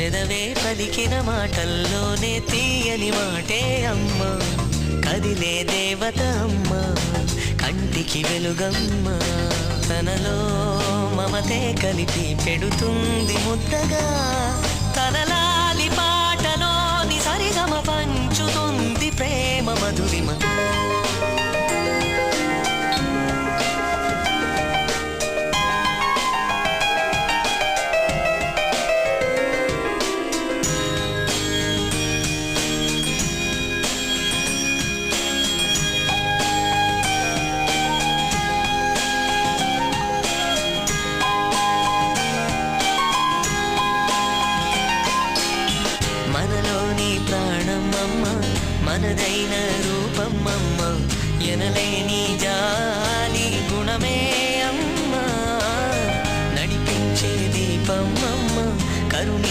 పెదవే పలికిన మాటల్లోనే తీయని మాటే అమ్మ, కదిలే దేవత అమ్మ, కంటికి వెలుగమ్మ, తనలో మమతే కలిపి పెడుతుంది ముద్దగా, తనలాలి పాటలోని సరిగమ పంచుతుంది ప్రేమ మధురిమ. మనలోని ప్రాణమమ్మ, మనదైన రూపమమ్మ, ఎనలేని